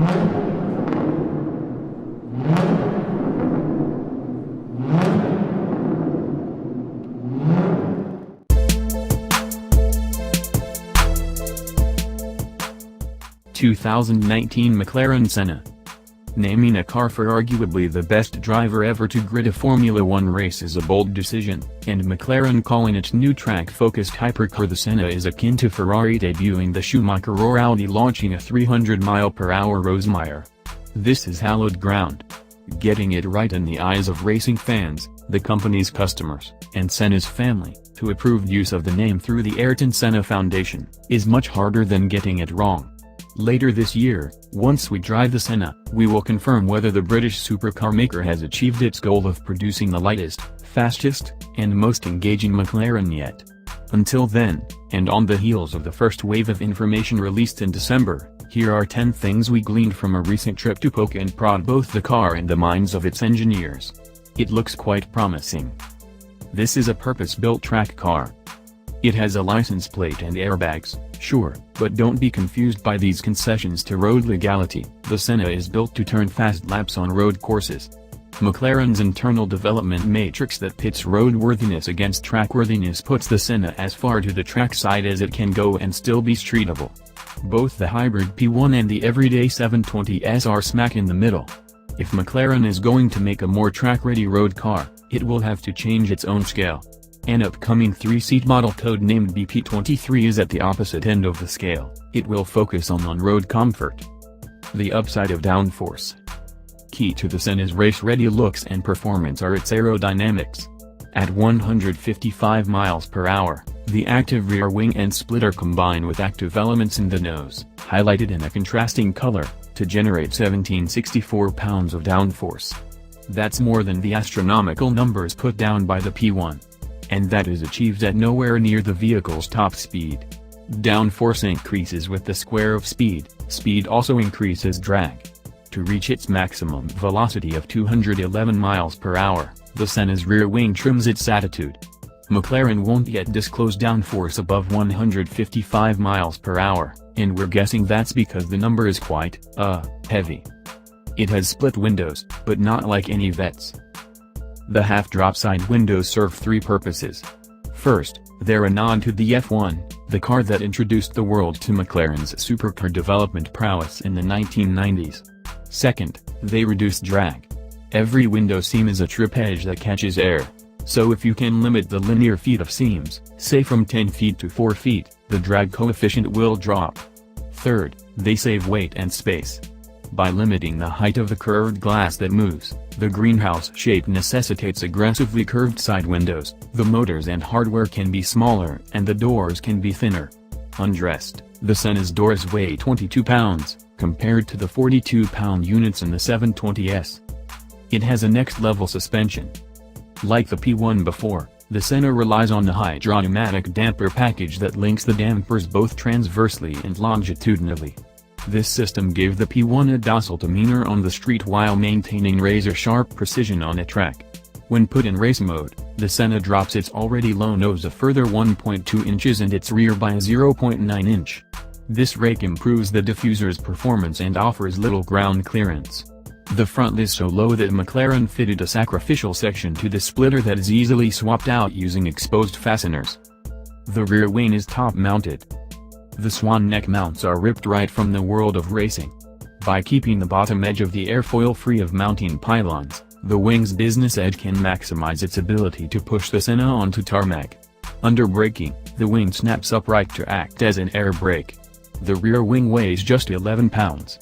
(2019) McLaren Senna. Naming a car for arguably the best driver ever to grid a Formula One race is a bold decision, and McLaren calling its new track-focused hypercar the Senna is akin to Ferrari debuting the Schumacher or Audi launching a 300-mile-per-hour Rosemeyer. This is hallowed ground. Getting it right in the eyes of racing fans, the company's customers, and Senna's family, to approved use of the name through the Ayrton Senna Foundation, is much harder than getting it wrong. Later this year, once we drive the Senna, we will confirm whether the British supercar maker has achieved its goal of producing the lightest, fastest, and most engaging McLaren yet. Until then, and on the heels of the first wave of information released in December, here are 10 things we gleaned from a recent trip to poke and prod both the car and the minds of its engineers. It looks quite promising. This is a purpose-built track car. It has a license plate and airbags, sure, but don't be confused by these concessions to road legality. The Senna is built to turn fast laps on road courses. McLaren's internal development matrix that pits roadworthiness against trackworthiness puts the Senna as far to the track side as it can go and still be streetable. Both the hybrid P1 and the everyday 720S are smack in the middle. If McLaren is going to make a more track-ready road car, it will have to change its own scale. An upcoming 3-seat model code-named BP23 is at the opposite end of the scale. It will focus on on-road comfort. The upside of downforce. Key to the Senna's race-ready looks and performance are its aerodynamics. At 155 miles per hour, the active rear wing and splitter combine with active elements in the nose, highlighted in a contrasting color, to generate 1764 pounds of downforce. That's more than the astronomical numbers put down by the P1. And that is achieved at nowhere near the vehicle's top speed. Downforce increases with the square of speed, speed also increases drag. To reach its maximum velocity of 211 miles per hour, the Senna's rear wing trims its attitude. McLaren won't yet disclose downforce above 155 miles per hour, and we're guessing that's because the number is quite, heavy. It has split windows, but not like any Vets. The half-drop side windows serve 3 purposes. First, they're a nod to the F1, the car that introduced the world to McLaren's supercar development prowess in the 1990s. Second, they reduce drag. Every window seam is a trip edge that catches air. So if you can limit the linear feet of seams, say from 10 feet to 4 feet, the drag coefficient will drop. Third, they save weight and space. By limiting the height of the curved glass that moves, the greenhouse shape necessitates aggressively curved side windows, the motors and hardware can be smaller and the doors can be thinner. Undressed, the Senna's doors weigh 22 pounds, compared to the 42-pound units in the 720S. It has a next-level suspension. Like the P1 before, the Senna relies on the hydropneumatic damper package that links the dampers both transversely and longitudinally. This system gave the P1 a docile demeanor on the street while maintaining razor-sharp precision on a track. When put in race mode, the Senna drops its already low nose a further 1.2 inches and its rear by a 0.9 inch. This rake improves the diffuser's performance and offers little ground clearance. The front is so low that McLaren fitted a sacrificial section to the splitter that is easily swapped out using exposed fasteners. The rear wing is top-mounted. The swan neck mounts are ripped right from the world of racing. By keeping the bottom edge of the airfoil free of mounting pylons, the wing's business edge can maximize its ability to push the Senna onto tarmac. Under braking, the wing snaps upright to act as an air brake. The rear wing weighs just 11 pounds.